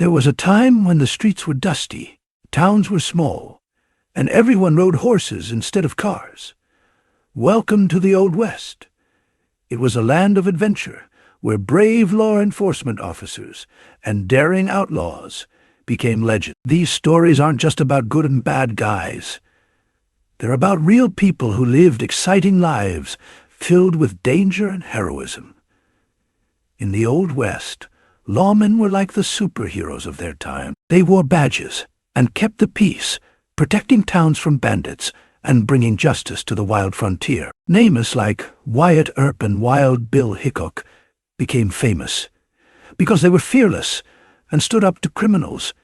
There was a time when the streets were dusty, towns were small, and everyone rode horses instead of cars. Welcome to the Old West. It was a land of adventure, where brave law enforcement officers and daring outlaws became legends. These stories aren't just about good and bad guys. They're about real people who lived exciting lives filled with danger and heroism. In the Old West, lawmen were like the superheroes of their time. They wore badges and kept the peace, protecting towns from bandits and bringing justice to the wild frontier. Names like Wyatt Earp and Wild Bill Hickok became famous because they were fearless and stood up to criminals,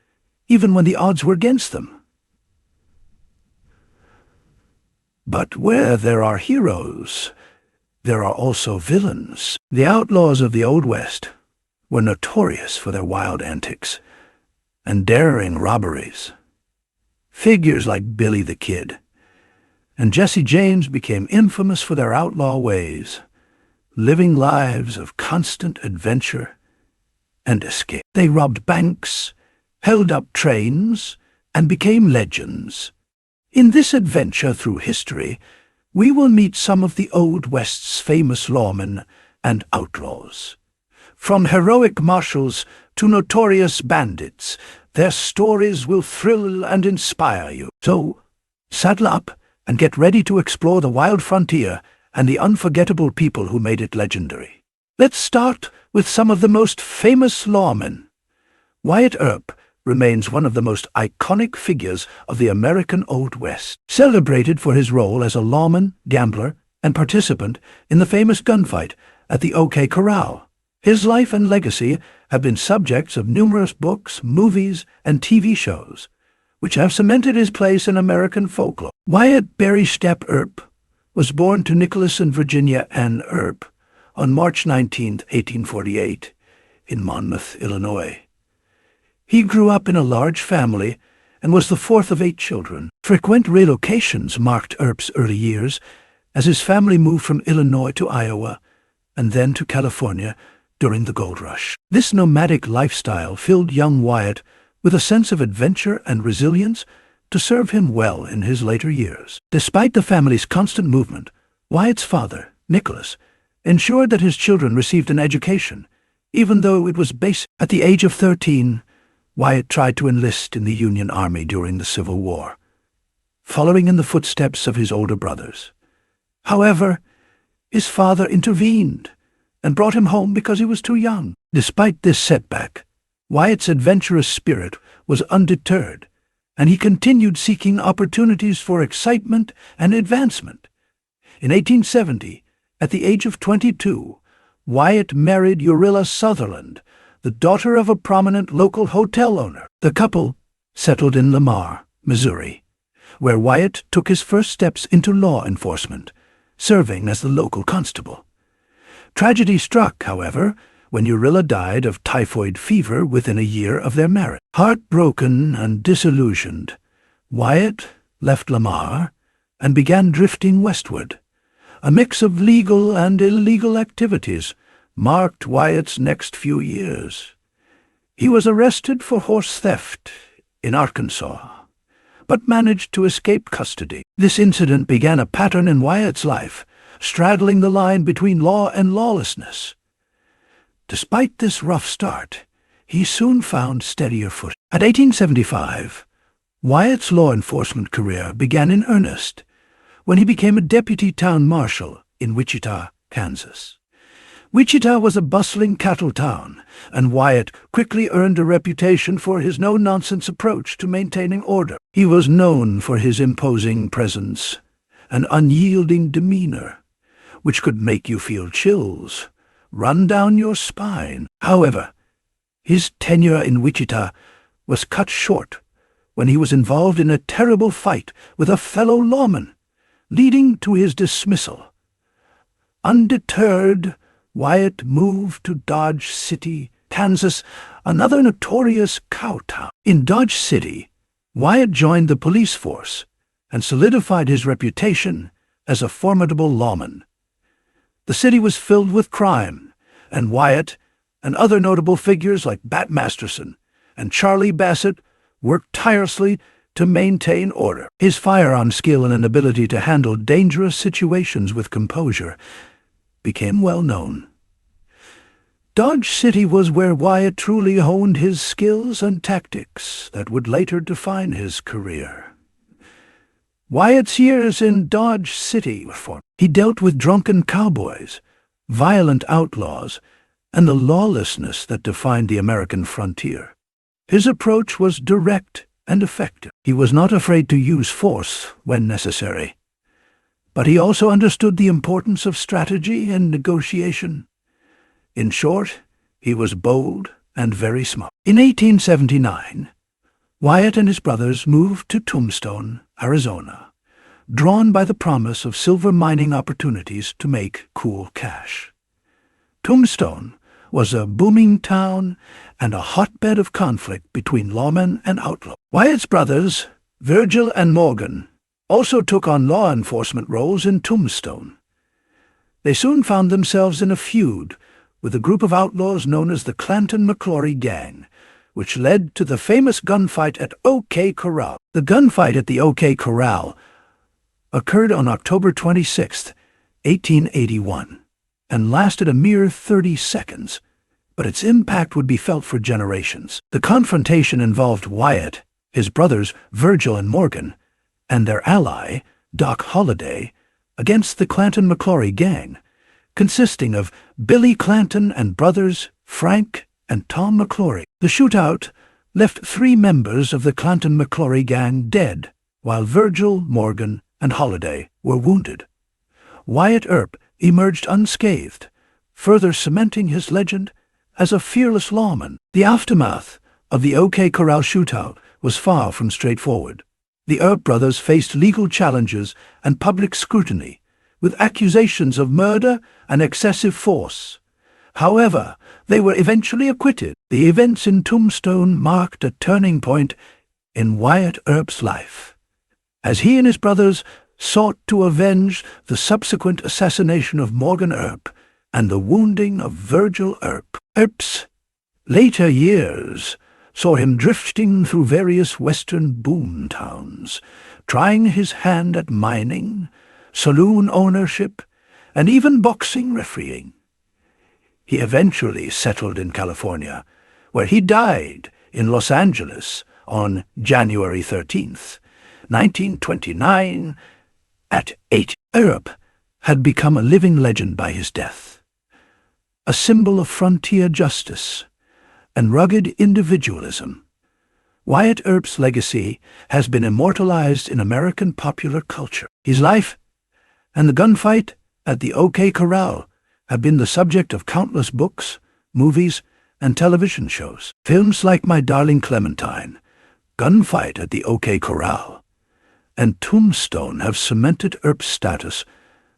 even when the odds were against them. But where there are heroes, there are also villains. The outlaws of the Old West were notorious for their wild antics and daring robberies. Figures like Billy the Kid and Jesse James became infamous for their outlaw ways, living lives of constant adventure and escape. They robbed banks, held up trains, and became legends. In this adventure through history, we will meet some of the Old West's famous lawmen and outlaws. From heroic marshals to notorious bandits, their stories will thrill and inspire you. So, saddle up and get ready to explore the wild frontier and the unforgettable people who made it legendary. Let's start with some of the most famous lawmen. Wyatt Earp remains one of the most iconic figures of the American Old West, celebrated for his role as a lawman, gambler, and participant in the famous gunfight at the OK Corral. His life and legacy have been subjects of numerous books, movies, and TV shows, which have cemented his place in American folklore. Wyatt Barry Stepp Earp was born to Nicholas and Virginia Ann Earp on March 19, 1848, in Monmouth, Illinois. He grew up in a large family and was the fourth of 8 children. Frequent relocations marked Earp's early years as his family moved from Illinois to Iowa and then to California during the gold rush. This nomadic lifestyle filled young Wyatt with a sense of adventure and resilience to serve him well in his later years. Despite the family's constant movement, Wyatt's father, Nicholas, ensured that his children received an education, even though it was basic. At the age of 13, Wyatt tried to enlist in the Union Army during the Civil War, following in the footsteps of his older brothers. However, his father intervened and brought him home because he was too young. Despite this setback, Wyatt's adventurous spirit was undeterred, and he continued seeking opportunities for excitement and advancement. In 1870, at the age of 22, Wyatt married Urilla Sutherland, the daughter of a prominent local hotel owner. The couple settled in Lamar, Missouri, where Wyatt took his first steps into law enforcement, serving as the local constable. Tragedy struck, however, when Urilla died of typhoid fever within a year of their marriage. Heartbroken and disillusioned, Wyatt left Lamar and began drifting westward. A mix of legal and illegal activities marked Wyatt's next few years. He was arrested for horse theft in Arkansas, but managed to escape custody. This incident began a pattern in Wyatt's life, straddling the line between law and lawlessness. Despite this rough start, he soon found steadier footing. At 1875, Wyatt's law enforcement career began in earnest when he became a deputy town marshal in Wichita, Kansas. Wichita was a bustling cattle town, and Wyatt quickly earned a reputation for his no-nonsense approach to maintaining order. He was known for his imposing presence and unyielding demeanor, which could make you feel chills run down your spine. However, his tenure in Wichita was cut short when he was involved in a terrible fight with a fellow lawman, leading to his dismissal. Undeterred, Wyatt moved to Dodge City, Kansas, another notorious cow town. In Dodge City, Wyatt joined the police force and solidified his reputation as a formidable lawman. The city was filled with crime, and Wyatt and other notable figures like Bat Masterson and Charlie Bassett worked tirelessly to maintain order. His firearm skill and ability to handle dangerous situations with composure became well known. Dodge City was where Wyatt truly honed his skills and tactics that would later define his career. Wyatt's years in Dodge City were formed. He dealt with drunken cowboys, violent outlaws, and the lawlessness that defined the American frontier. His approach was direct and effective. He was not afraid to use force when necessary, but he also understood the importance of strategy and negotiation. In short, he was bold and very smart. In 1879, Wyatt and his brothers moved to Tombstone, Arizona, drawn by the promise of silver mining opportunities to make cool cash. Tombstone was a booming town and a hotbed of conflict between lawmen and outlaws. Wyatt's brothers, Virgil and Morgan, also took on law enforcement roles in Tombstone. They soon found themselves in a feud with a group of outlaws known as the Clanton-McClory Gang, which led to the famous gunfight at OK Corral. The gunfight at the OK Corral occurred on October 26, 1881, and lasted a mere 30 seconds, but its impact would be felt for generations. The confrontation involved Wyatt, his brothers Virgil and Morgan, and their ally, Doc Holliday, against the Clanton-McClory Gang, consisting of Billy Clanton and brothers Frank and Tom McClory. The shootout left 3 members of the Clanton-McClory Gang dead, while Virgil, Morgan, and Holliday were wounded. Wyatt Earp emerged unscathed, further cementing his legend as a fearless lawman. The aftermath of the OK Corral shootout was far from straightforward. The Earp brothers faced legal challenges and public scrutiny, with accusations of murder and excessive force. However, they were eventually acquitted. The events in Tombstone marked a turning point in Wyatt Earp's life, as he and his brothers sought to avenge the subsequent assassination of Morgan Earp and the wounding of Virgil Earp. Earp's later years saw him drifting through various western boom towns, trying his hand at mining, saloon ownership, and even boxing refereeing. He eventually settled in California, where he died in Los Angeles on January 13th, 1929, at 80. Earp had become a living legend by his death, a symbol of frontier justice and rugged individualism. Wyatt Earp's legacy has been immortalized in American popular culture. His life and the gunfight at the OK Corral have been the subject of countless books, movies, and television shows. Films like My Darling Clementine, Gunfight at the OK Corral, and Tombstone have cemented Earp's status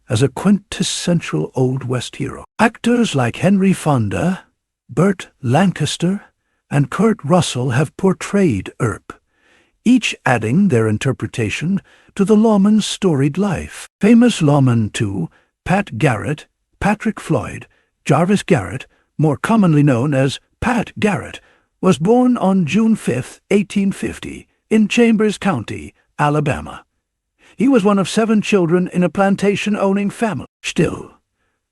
as a quintessential Old West hero. Actors like Henry Fonda, Burt Lancaster, and Kurt Russell have portrayed Earp, each adding their interpretation to the lawman's storied life. Famous lawmen too, Pat Garrett, Patrick Floyd, Jarvis Garrett, more commonly known as Pat Garrett, was born on June 5, 1850, in Chambers County, Alabama. He was one of 7 children in a plantation-owning family. Still,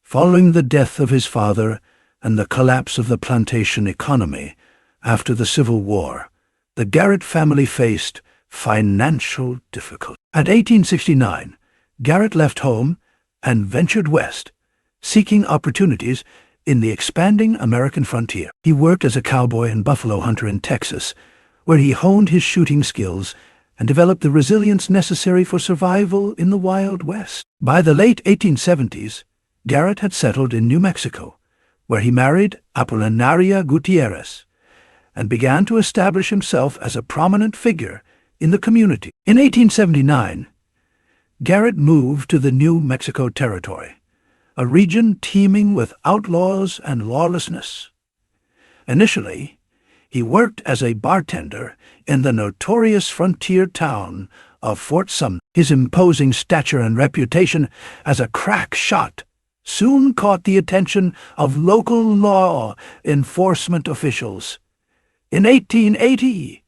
following the death of his father and the collapse of the plantation economy after the Civil War, the Garrett family faced financial difficulty. At 1869, Garrett left home and ventured west, seeking opportunities in the expanding American frontier. He worked as a cowboy and buffalo hunter in Texas, where he honed his shooting skills and developed the resilience necessary for survival in the Wild West. By the late 1870s, Garrett had settled in New Mexico, where he married Apolinaria Gutierrez and began to establish himself as a prominent figure in the community. In 1879, Garrett moved to the New Mexico Territory, a region teeming with outlaws and lawlessness. Initially, he worked as a bartender in the notorious frontier town of Fort Sumner. His imposing stature and reputation as a crack shot soon caught the attention of local law enforcement officials. In 1880,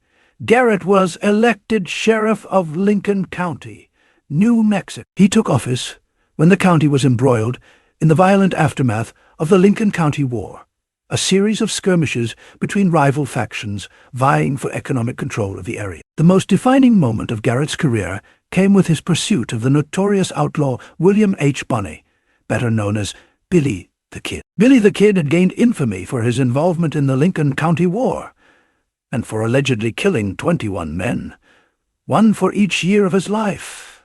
Garrett was elected sheriff of Lincoln County, New Mexico. He took office when the county was embroiled in the violent aftermath of the Lincoln County War, a series of skirmishes between rival factions vying for economic control of the area. The most defining moment of Garrett's career came with his pursuit of the notorious outlaw William H. Bonney, better known as Billy the Kid. Billy the Kid had gained infamy for his involvement in the Lincoln County War, and for allegedly killing 21 men, one for each year of his life.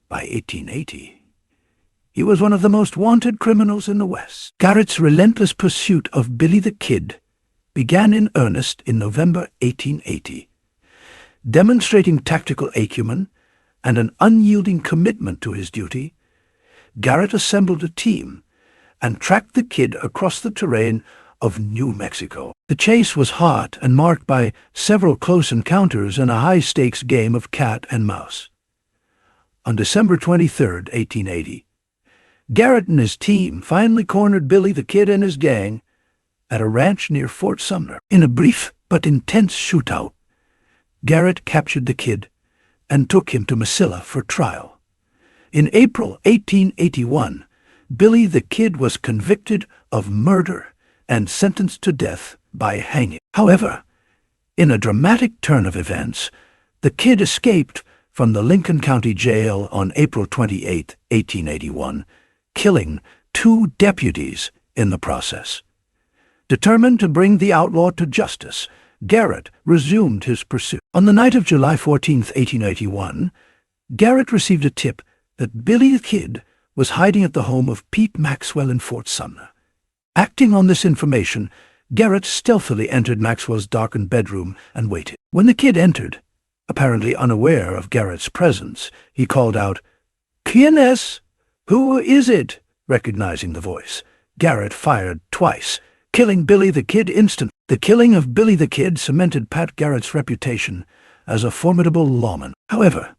By 1880, he was one of the most wanted criminals in the West. Garrett's relentless pursuit of Billy the Kid began in earnest in November 1880. Demonstrating tactical acumen and an unyielding commitment to his duty, Garrett assembled a team and tracked the Kid across the terrain of New Mexico. The chase was hot and marked by several close encounters and a high-stakes game of cat and mouse. On December 23, 1880, Garrett and his team finally cornered Billy the Kid and his gang at a ranch near Fort Sumner. In a brief but intense shootout, Garrett captured the Kid and took him to Mesilla for trial. In April 1881, Billy the Kid was convicted of murder and sentenced to death by hanging. However, in a dramatic turn of events, the Kid escaped from the Lincoln County Jail on April 28, 1881, killing 2 deputies in the process. Determined to bring the outlaw to justice, Garrett resumed his pursuit. On the night of July 14, 1881, Garrett received a tip that Billy the Kid was hiding at the home of Pete Maxwell in Fort Sumner. Acting on this information, Garrett stealthily entered Maxwell's darkened bedroom and waited. When the Kid entered, apparently unaware of Garrett's presence, he called out, "Kines, who is it?" Recognizing the voice, Garrett fired twice, killing Billy the Kid instantly. The killing of Billy the Kid cemented Pat Garrett's reputation as a formidable lawman. However,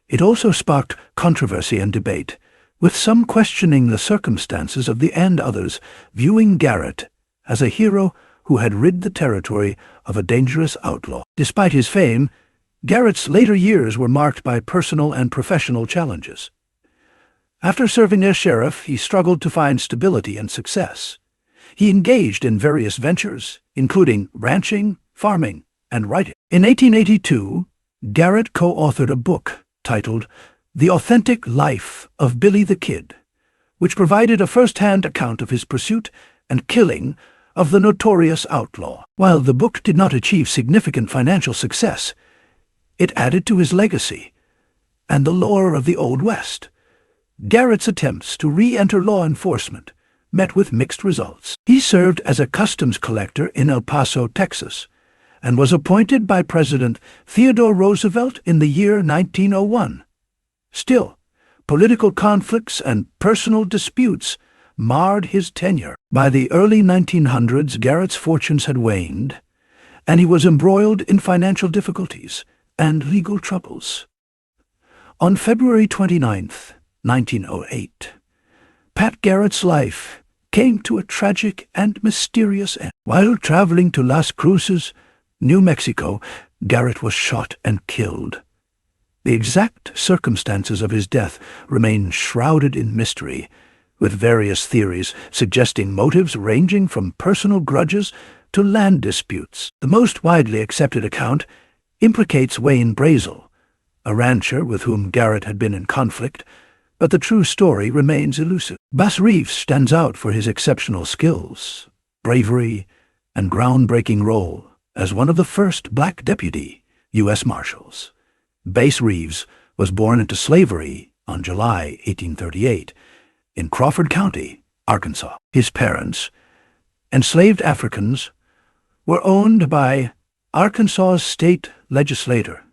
it also sparked controversy and debate, with some questioning the circumstances of the and others viewing Garrett as a hero who had rid the territory of a dangerous outlaw. Despite his fame, Garrett's later years were marked by personal and professional challenges. After serving as sheriff, he struggled to find stability and success. He engaged in various ventures, including ranching, farming, and writing. In 1882, Garrett co-authored a book titled The Authentic Life of Billy the Kid, which provided a first-hand account of his pursuit and killing of the notorious outlaw. While the book did not achieve significant financial success, it added to his legacy and the lore of the Old West. Garrett's attempts to re-enter law enforcement met with mixed results. He served as a customs collector in El Paso, Texas, and was appointed by President Theodore Roosevelt in the year 1901. Still, political conflicts and personal disputes marred his tenure. By the early 1900s, Garrett's fortunes had waned, and he was embroiled in financial difficulties and legal troubles. On February 29, 1908, Pat Garrett's life came to a tragic and mysterious end. While traveling to Las Cruces, New Mexico, Garrett was shot and killed. The exact circumstances of his death remain shrouded in mystery, with various theories suggesting motives ranging from personal grudges to land disputes. The most widely accepted account implicates Wayne Brazel, a rancher with whom Garrett had been in conflict, but the true story remains elusive. Reeves stands out for his exceptional skills, bravery, and groundbreaking role as one of the first black deputy U.S. Marshals. Reeves was born into slavery on July 1838 in Crawford County, Arkansas. His parents, enslaved Africans, were owned by Arkansas's state legislator,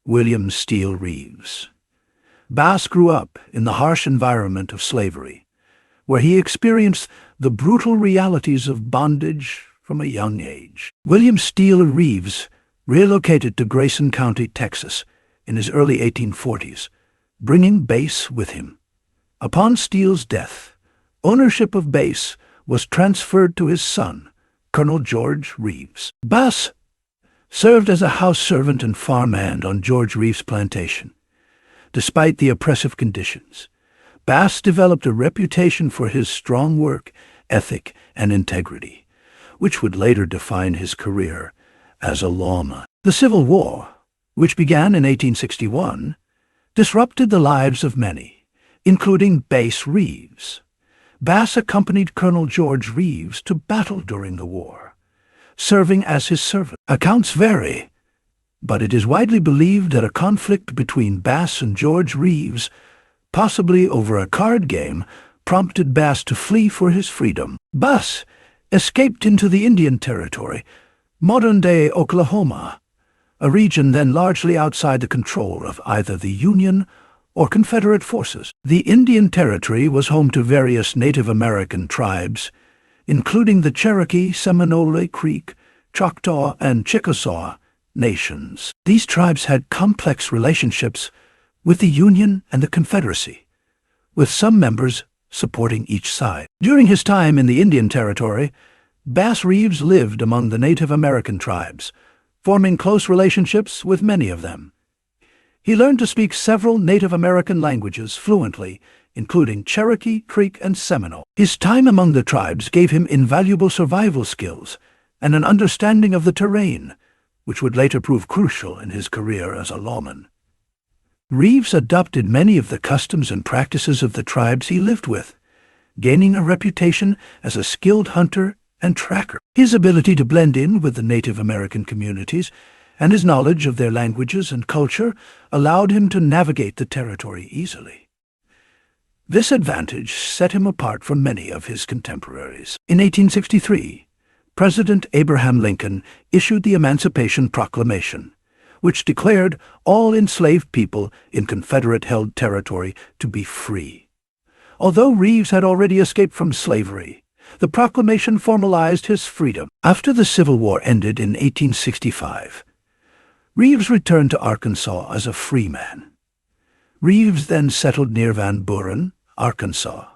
William Steele Reeves. Bass grew up in the harsh environment of slavery, where he experienced the brutal realities of bondage from a young age. William Steele Reeves relocated to Grayson County, Texas, in his early 1840s, bringing Bass with him. Upon Steele's death, ownership of Bass was transferred to his son, Colonel George Reeves. Bass served as a house servant and farmhand on George Reeves' plantation. Despite the oppressive conditions, Bass developed a reputation for his strong work ethic and integrity, which would later define his career as a lawman. The Civil War, which began in 1861, disrupted the lives of many, including Bass Reeves. Bass accompanied Colonel George Reeves to battle during the war, serving as his servant. Accounts vary, but it is widely believed that a conflict between Bass and George Reeves, possibly over a card game, prompted Bass to flee for his freedom. Bass escaped into the Indian Territory, modern-day Oklahoma, a region then largely outside the control of either the Union or Confederate forces. The Indian Territory was home to various Native American tribes, including the Cherokee, Seminole, Creek, Choctaw, and Chickasaw nations. These tribes had complex relationships with the Union and the Confederacy, with some members supporting each side. During his time in the Indian Territory, Bass Reeves lived among the Native American tribes, forming close relationships with many of them. He learned to speak several Native American languages fluently, including Cherokee, Creek, and Seminole. His time among the tribes gave him invaluable survival skills and an understanding of the terrain, which would later prove crucial in his career as a lawman. Reeves adopted many of the customs and practices of the tribes he lived with, gaining a reputation as a skilled hunter and tracker. His ability to blend in with the Native American communities and his knowledge of their languages and culture allowed him to navigate the territory easily. This advantage set him apart from many of his contemporaries. In 1863, President Abraham Lincoln issued the Emancipation Proclamation, which declared all enslaved people in Confederate-held territory to be free. Although Reeves had already escaped from slavery, the proclamation formalized his freedom. After the Civil War ended in 1865, Reeves returned to Arkansas as a free man. Reeves then settled near Van Buren, Arkansas,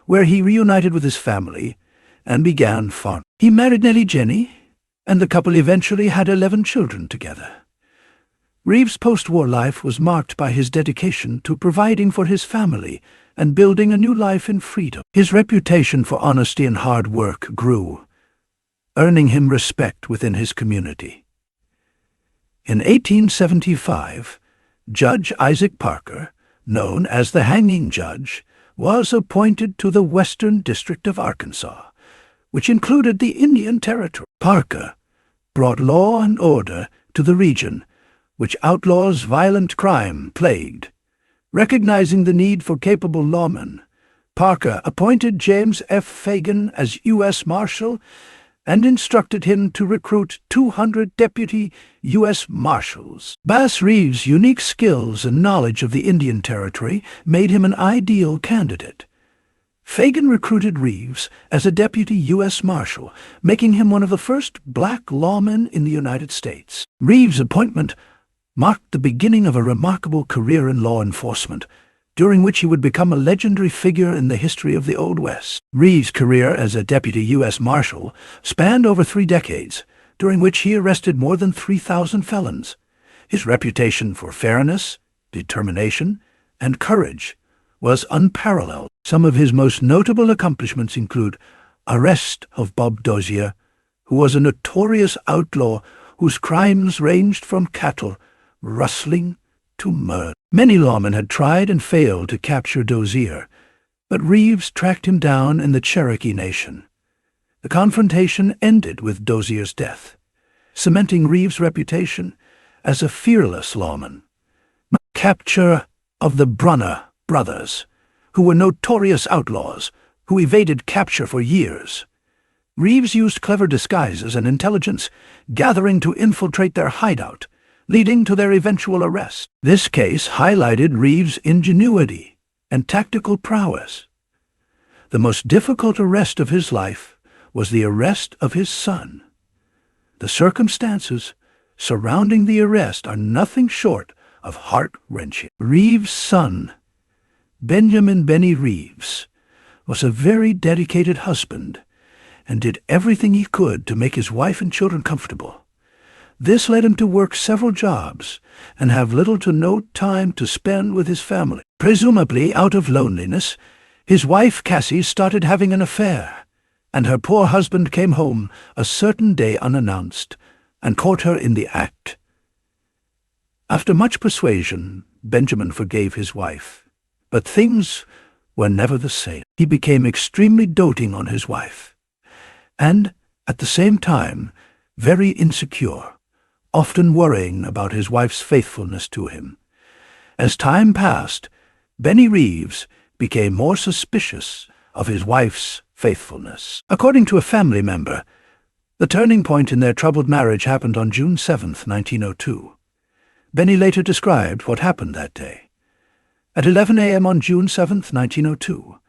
where he reunited with his family and began farming. He married Nellie Jenny, and the couple eventually had 11 children together. Reeves' post-war life was marked by his dedication to providing for his family and building a new life in freedom. His reputation for honesty and hard work grew, earning him respect within his community. In 1875, Judge Isaac Parker, known as the Hanging Judge, was appointed to the Western District of Arkansas, which included the Indian Territory. Parker brought law and order to the region, which outlaws violent crime plagued. Recognizing the need for capable lawmen, Parker appointed James F. Fagan as U.S. Marshal and instructed him to recruit 200 deputy U.S. Marshals. Bass Reeves' unique skills and knowledge of the Indian Territory made him an ideal candidate. Fagan recruited Reeves as a deputy U.S. Marshal, making him one of the first black lawmen in the United States. Reeves' appointment marked the beginning of a remarkable career in law enforcement, during which he would become a legendary figure in the history of the Old West. Reeves' career as a deputy U.S. Marshal spanned over 3 decades, during which he arrested more than 3,000 felons. His reputation for fairness, determination, and courage was unparalleled. Some of his most notable accomplishments include arrest of Bob Dozier, who was a notorious outlaw whose crimes ranged from cattle rustling to murder. Many lawmen had tried and failed to capture Dozier, but Reeves tracked him down in the Cherokee Nation. The confrontation ended with Dozier's death, cementing Reeves' reputation as a fearless lawman. Capture of the Brunner brothers, who were notorious outlaws who evaded capture for years. Reeves used clever disguises and intelligence gathering to infiltrate their hideout, leading to their eventual arrest. This case highlighted Reeves' ingenuity and tactical prowess. The most difficult arrest of his life was the arrest of his son. The circumstances surrounding the arrest are nothing short of heart-wrenching. Reeves' son, Benjamin "Benny" Reeves, was a very dedicated husband and did everything he could to make his wife and children comfortable. This led him to work several jobs and have little to no time to spend with his family. Presumably out of loneliness, his wife Cassie started having an affair, and her poor husband came home a certain day unannounced and caught her in the act. After much persuasion, Benjamin forgave his wife, but things were never the same. He became extremely doting on his wife, and, at the same time, very insecure, often worrying about his wife's faithfulness to him. As time passed, Benny Reeves became more suspicious of his wife's faithfulness. According to a family member, the turning point in their troubled marriage happened on June 7, 1902. Benny later described what happened that day. At 11 a.m. on June 7, 1902,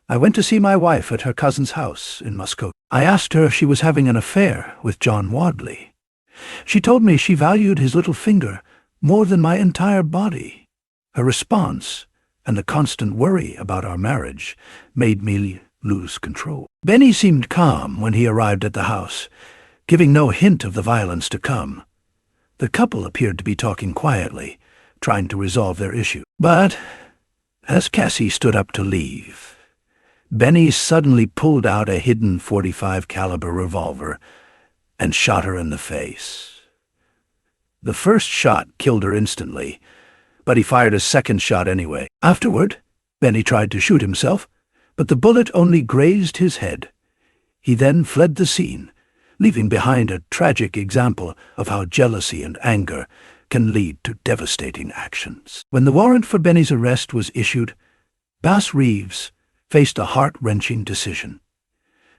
I went to see my wife at her cousin's house in Muskogee. I asked her if she was having an affair with John Wadley. She told me she valued his little finger more than my entire body. Her response, and the constant worry about our marriage, made me lose control. Benny seemed calm when he arrived at the house, giving no hint of the violence to come. The couple appeared to be talking quietly, trying to resolve their issue. But, as Cassie stood up to leave, Benny suddenly pulled out a hidden .45 caliber revolver and shot her in the face. The first shot killed her instantly, but he fired a second shot anyway. Afterward, Benny tried to shoot himself, but the bullet only grazed his head. He then fled the scene, leaving behind a tragic example of how jealousy and anger can lead to devastating actions. When the warrant for Benny's arrest was issued, Bass Reeves faced a heart-wrenching decision.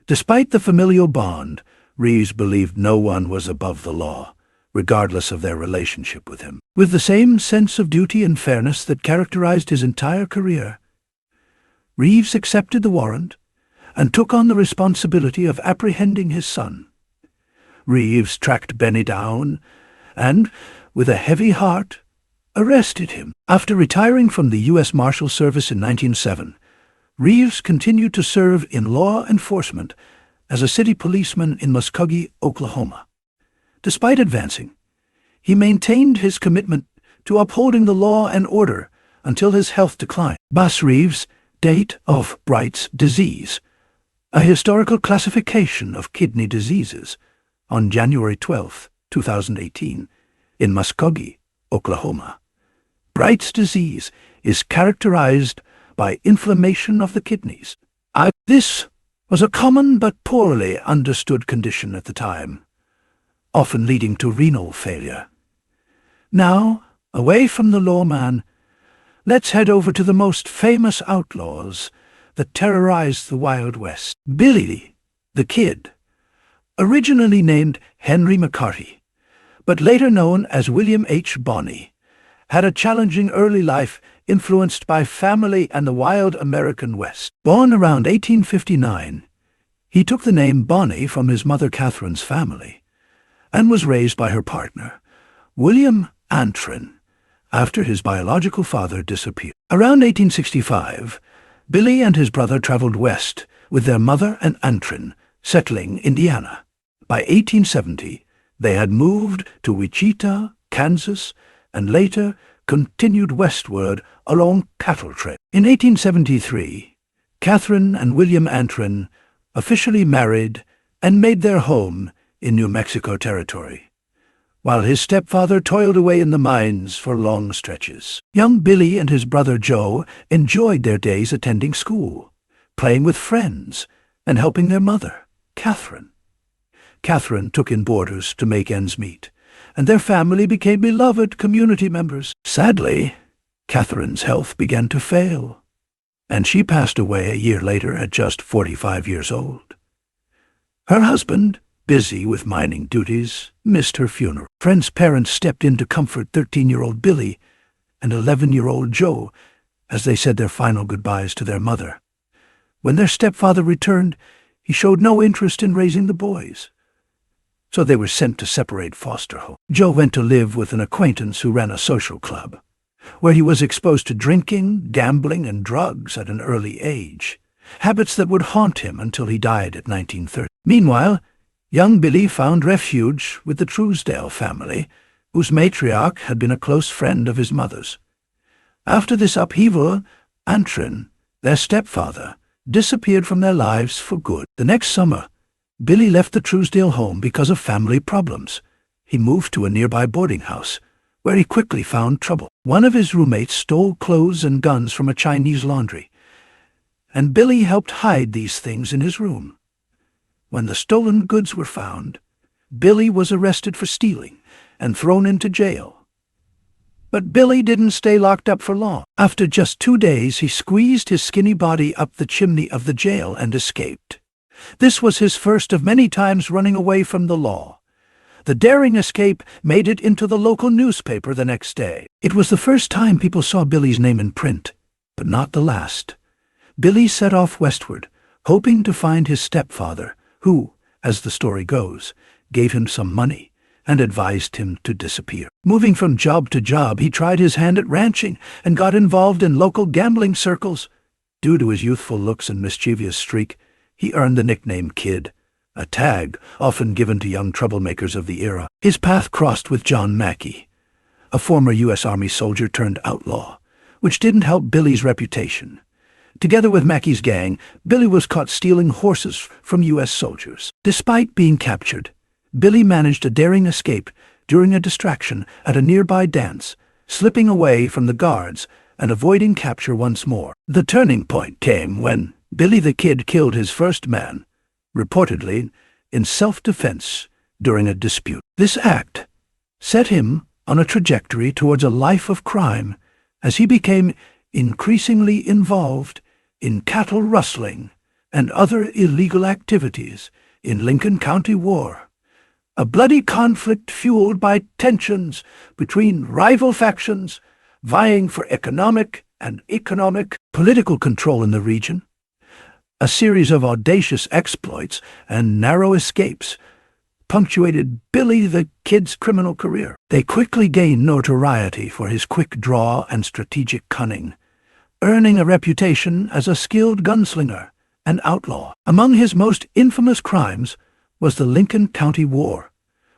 Despite the familial bond, Reeves believed no one was above the law, regardless of their relationship with him. With the same sense of duty and fairness that characterized his entire career, Reeves accepted the warrant and took on the responsibility of apprehending his son. Reeves tracked Benny down and, with a heavy heart, arrested him. After retiring from the U.S. Marshal Service in 1907, Reeves continued to serve in law enforcement as a city policeman in Muskogee, Oklahoma. Despite advancing, he maintained his commitment to upholding the law and order until his health declined. Bass Reeves' date of Bright's disease, a historical classification of kidney diseases, on January 12, 2018, in Muskogee, Oklahoma. Bright's disease is characterized by inflammation of the kidneys. This was a common but poorly understood condition at the time, often leading to renal failure. Now, away from the lawman, let's head over to the most famous outlaws that terrorized the Wild West. Billy, the Kid, originally named Henry McCarty, but later known as William H. Bonney, had a challenging early life influenced by family and the wild American West. Born around 1859, he took the name Bonney from his mother Catherine's family, and was raised by her partner, William Antrim, after his biological father disappeared. Around 1865, Billy and his brother traveled west with their mother and Antrim, settling Indiana. By 1870, they had moved to Wichita, Kansas, and later continued westward along cattle trails. In 1873, Catherine and William Antrim officially married and made their home in New Mexico Territory, while his stepfather toiled away in the mines for long stretches. Young Billy and his brother Joe enjoyed their days attending school, playing with friends, and helping their mother, Catherine. Catherine took in boarders to make ends meet, and their family became beloved community members. Sadly, Catherine's health began to fail, and she passed away a year later at just 45 years old. Her husband, busy with mining duties, missed her funeral. Friends' parents stepped in to comfort 13-year-old Billy and 11-year-old Joe as they said their final goodbyes to their mother. When their stepfather returned, he showed no interest in raising the boys, so they were sent to separate foster homes. Joe went to live with an acquaintance who ran a social club, where he was exposed to drinking, gambling, and drugs at an early age, habits that would haunt him until he died at 1930. Meanwhile, young Billy found refuge with the Truesdale family, whose matriarch had been a close friend of his mother's. After this upheaval, Antrim, their stepfather, disappeared from their lives for good. The next summer, Billy left the Truesdale home because of family problems. He moved to a nearby boarding house, where he quickly found trouble. One of his roommates stole clothes and guns from a Chinese laundry, and Billy helped hide these things in his room. When the stolen goods were found, Billy was arrested for stealing and thrown into jail. But Billy didn't stay locked up for long. After just 2 days, he squeezed his skinny body up the chimney of the jail and escaped. This was his first of many times running away from the law. The daring escape made it into the local newspaper the next day. It was the first time people saw Billy's name in print, but not the last. Billy set off westward, hoping to find his stepfather, who, as the story goes, gave him some money and advised him to disappear. Moving from job to job, he tried his hand at ranching and got involved in local gambling circles. Due to his youthful looks and mischievous streak, he earned the nickname Kid, a tag often given to young troublemakers of the era. His path crossed with John Mackey, a former U.S. Army soldier turned outlaw, which didn't help Billy's reputation. Together with Mackey's gang, Billy was caught stealing horses from U.S. soldiers. Despite being captured, Billy managed a daring escape during a distraction at a nearby dance, slipping away from the guards and avoiding capture once more. The turning point came when Billy the Kid killed his first man, reportedly in self-defense during a dispute. This act set him on a trajectory towards a life of crime as he became increasingly involved in cattle rustling and other illegal activities in Lincoln County War, a bloody conflict fueled by tensions between rival factions vying for economic and political control in the region. A series of audacious exploits and narrow escapes punctuated Billy the Kid's criminal career. They quickly gained notoriety for his quick draw and strategic cunning, earning a reputation as a skilled gunslinger and outlaw. Among his most infamous crimes was the Lincoln County War,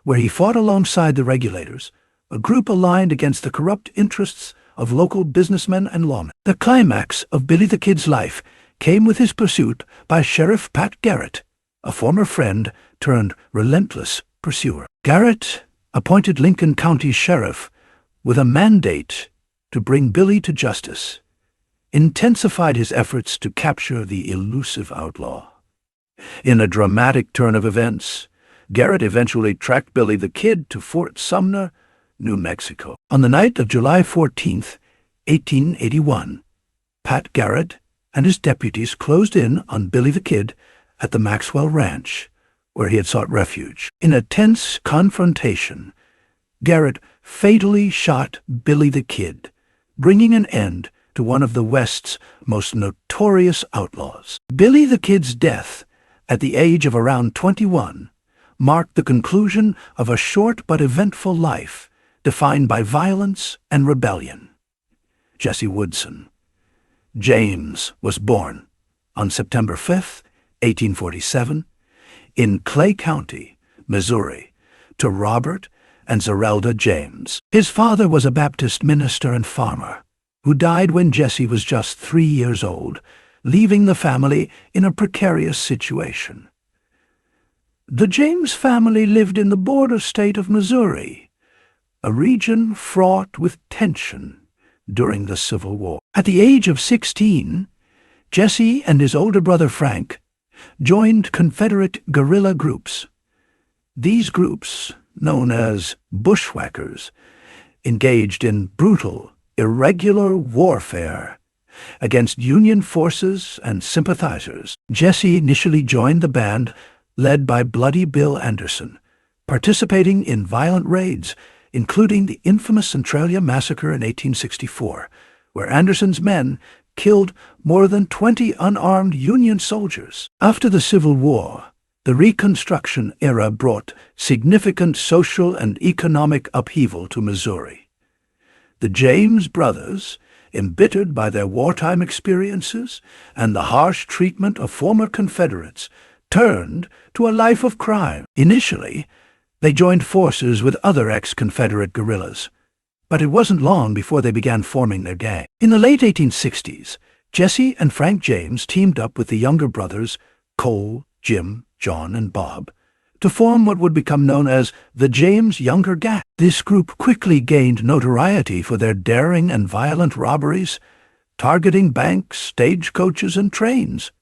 where he fought alongside the Regulators, a group aligned against the corrupt interests of local businessmen and lawmen. The climax of Billy the Kid's life came with his pursuit by Sheriff Pat Garrett, a former friend turned relentless pursuer. Garrett, appointed Lincoln County Sheriff with a mandate to bring Billy to justice, intensified his efforts to capture the elusive outlaw. In a dramatic turn of events, Garrett eventually tracked Billy the Kid to Fort Sumner, New Mexico. On the night of July 14, 1881, Pat Garrett and his deputies closed in on Billy the Kid at the Maxwell Ranch, where he had sought refuge. In a tense confrontation, Garrett fatally shot Billy the Kid, bringing an end to one of the West's most notorious outlaws. Billy the Kid's death, at the age of around 21, marked the conclusion of a short but eventful life defined by violence and rebellion. Jesse Woodson. James was born on September 5, 1847, in Clay County, Missouri, to Robert and Zerelda James. His father was a Baptist minister and farmer who died when Jesse was just 3 years old, leaving the family in a precarious situation. The James family lived in the border state of Missouri, a region fraught with tension during the Civil War. At the age of 16, Jesse and his older brother Frank joined Confederate guerrilla groups. These groups, known as bushwhackers, engaged in brutal, irregular warfare against Union forces and sympathizers. Jesse initially joined the band led by Bloody Bill Anderson, participating in violent raids, including the infamous Centralia Massacre in 1864, where Anderson's men killed more than 20 unarmed Union soldiers. After the Civil War, the Reconstruction era brought significant social and economic upheaval to Missouri. The James brothers, embittered by their wartime experiences and the harsh treatment of former Confederates, turned to a life of crime. Initially, they joined forces with other ex-Confederate guerrillas, but it wasn't long before they began forming their gang. In the late 1860s, Jesse and Frank James teamed up with the younger brothers, Cole, Jim, John, and Bob, to form what would become known as the James Younger Gang. This group quickly gained notoriety for their daring and violent robberies, targeting banks, stagecoaches, and trains.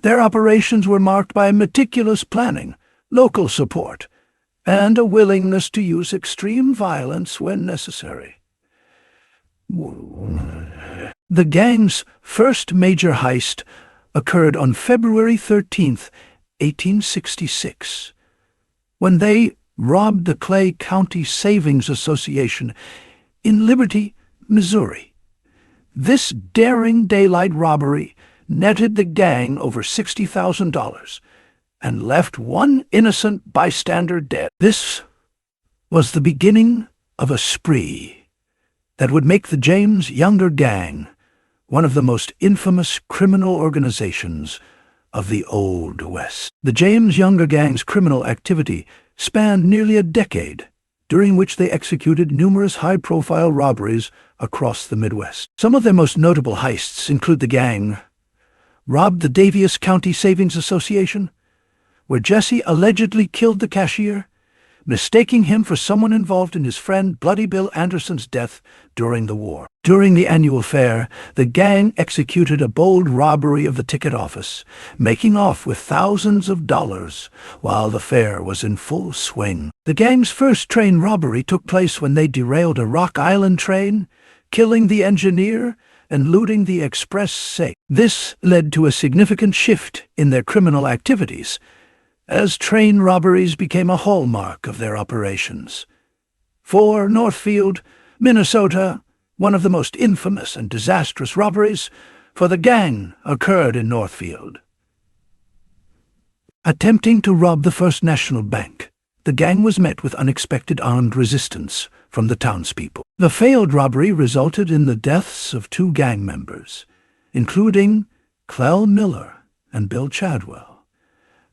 Their operations were marked by meticulous planning, local support, and a willingness to use extreme violence when necessary. The gang's first major heist occurred on February 13th, 1866, when they robbed the Clay County Savings Association in Liberty, Missouri. This daring daylight robbery netted the gang over $60,000 and left one innocent bystander dead. This was the beginning of a spree that would make the James Younger Gang one of the most infamous criminal organizations of the Old West. The James Younger Gang's criminal activity spanned nearly a decade, during which they executed numerous high-profile robberies across the Midwest. Some of their most notable heists include the gang robbed the Daviess County Savings Association, where Jesse allegedly killed the cashier, mistaking him for someone involved in his friend Bloody Bill Anderson's death during the war. During the annual fair, the gang executed a bold robbery of the ticket office, making off with thousands of dollars while the fair was in full swing. The gang's first train robbery took place when they derailed a Rock Island train, killing the engineer and looting the express safe. This led to a significant shift in their criminal activities, as train robberies became a hallmark of their operations. For Northfield, Minnesota, one of the most infamous and disastrous robberies for the gang occurred in Northfield. Attempting to rob the First National Bank, the gang was met with unexpected armed resistance from the townspeople. The failed robbery resulted in the deaths of 2 gang members, including Clell Miller and Bill Chadwell,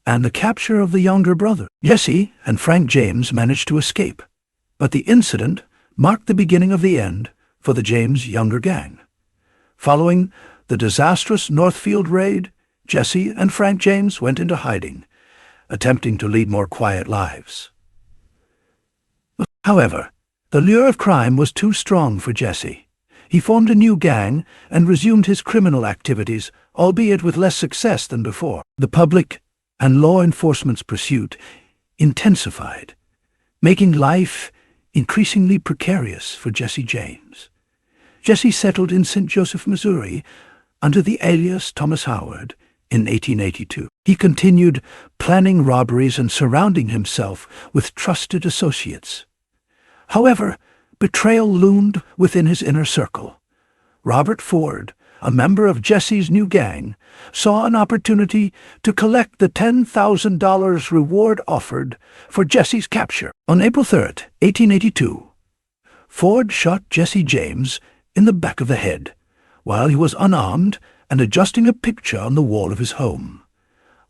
and the capture of the younger brother. Jesse and Frank James managed to escape, but the incident marked the beginning of the end for the James Younger Gang. Following the disastrous Northfield raid, Jesse and Frank James went into hiding, attempting to lead more quiet lives. However, the lure of crime was too strong for Jesse. He formed a new gang and resumed his criminal activities, albeit with less success than before. The public and law enforcement's pursuit intensified, making life increasingly precarious for Jesse James. Jesse settled in St. Joseph, Missouri, under the alias Thomas Howard in 1882. He continued planning robberies and surrounding himself with trusted associates. However, betrayal loomed within his inner circle. Robert Ford, a member of Jesse's new gang, saw an opportunity to collect the $10,000 reward offered for Jesse's capture. On April 3rd, 1882, Ford shot Jesse James in the back of the head while he was unarmed and adjusting a picture on the wall of his home.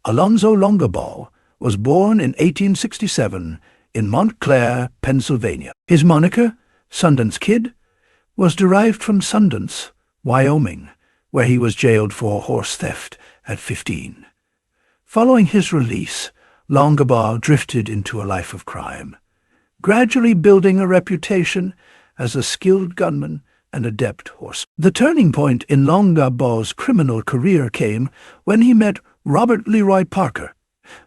Alonzo Longabaugh was born in 1867 in Montclair, Pennsylvania. His moniker, Sundance Kid, was derived from Sundance, Wyoming, where he was jailed for horse theft at 15. Following his release, Longabaugh drifted into a life of crime, gradually building a reputation as a skilled gunman and adept horseman. The turning point in Longabaugh's criminal career came when he met Robert Leroy Parker,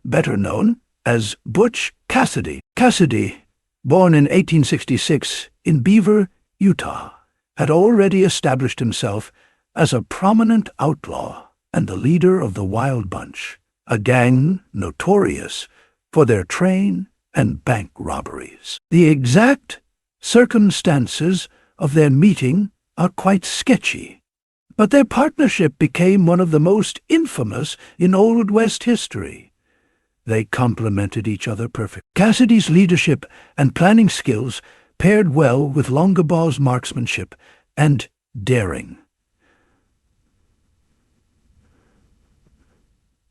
better known as Butch Cassidy. Cassidy, born in 1866 in Beaver, Utah, had already established himself as a prominent outlaw and the leader of the Wild Bunch, a gang notorious for their train and bank robberies. The exact circumstances of their meeting are quite sketchy, but their partnership became one of the most infamous in Old West history. They complemented each other perfectly. Cassidy's leadership and planning skills paired well with Longabaugh's marksmanship and daring.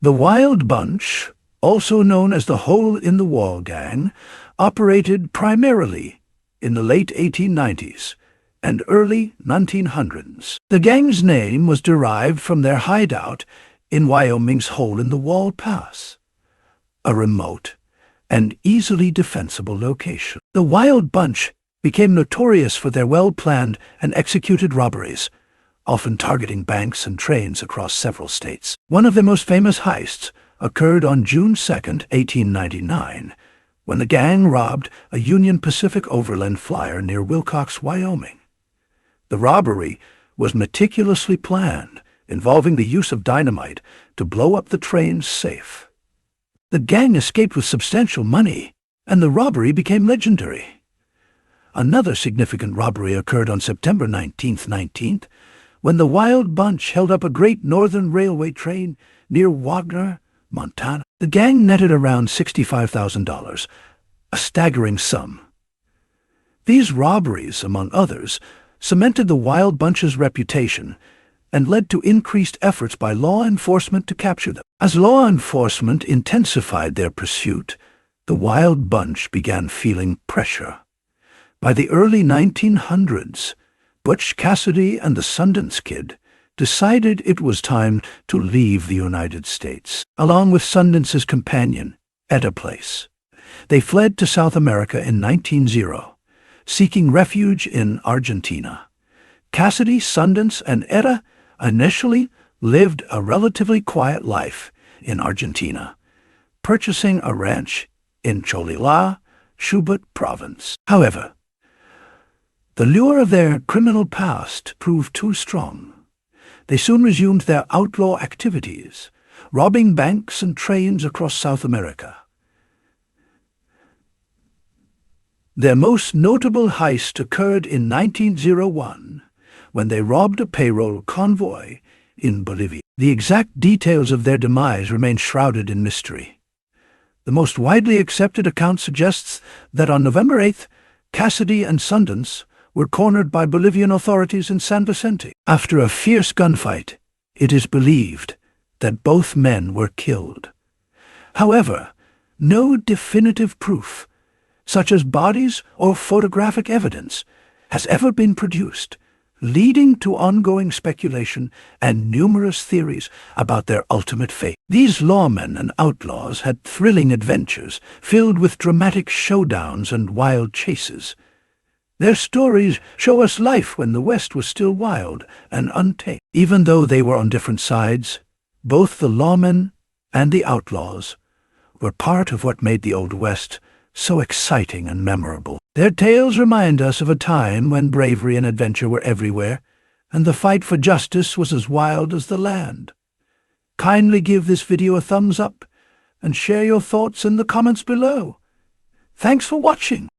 The Wild Bunch also known as the Hole-in-the-Wall Gang, operated primarily in the late 1890s and early 1900s. The gang's name was derived from their hideout in Wyoming's Hole-in-the-Wall Pass, a remote and easily defensible location. The Wild Bunch became notorious for their well-planned and executed robberies, often targeting banks and trains across several states. One of their most famous heists occurred on June 2, 1899, when the gang robbed a Union Pacific Overland flyer near Wilcox, Wyoming. The robbery was meticulously planned, involving the use of dynamite to blow up the train's safe. The gang escaped with substantial money, and the robbery became legendary. Another significant robbery occurred on September 19th, when the Wild Bunch held up a Great Northern Railway train near Wagner, Montana. The gang netted around $65,000, a staggering sum. These robberies, among others, cemented the Wild Bunch's reputation and led to increased efforts by law enforcement to capture them. As law enforcement intensified their pursuit, the Wild Bunch began feeling pressure. By the early 1900s, Butch Cassidy and the Sundance Kid decided it was time to leave the United States. Along with Sundance's companion, Etta Place, they fled to South America in 1900, seeking refuge in Argentina. Cassidy, Sundance, and Etta initially lived a relatively quiet life in Argentina, purchasing a ranch in Cholila, Chubut province. However, the lure of their criminal past proved too strong. They soon resumed their outlaw activities, robbing banks and trains across South America. Their most notable heist occurred in 1901, when they robbed a payroll convoy in Bolivia. The exact details of their demise remain shrouded in mystery. The most widely accepted account suggests that on November 8th, Cassidy and Sundance were cornered by Bolivian authorities in San Vicente. After a fierce gunfight, it is believed that both men were killed. However, no definitive proof, such as bodies or photographic evidence, has ever been produced, leading to ongoing speculation and numerous theories about their ultimate fate. These lawmen and outlaws had thrilling adventures filled with dramatic showdowns and wild chases. Their stories show us life when the West was still wild and untamed. Even though they were on different sides, both the lawmen and the outlaws were part of what made the Old West so exciting and memorable. Their tales remind us of a time when bravery and adventure were everywhere, and the fight for justice was as wild as the land. Kindly give this video a thumbs up and share your thoughts in the comments below. Thanks for watching.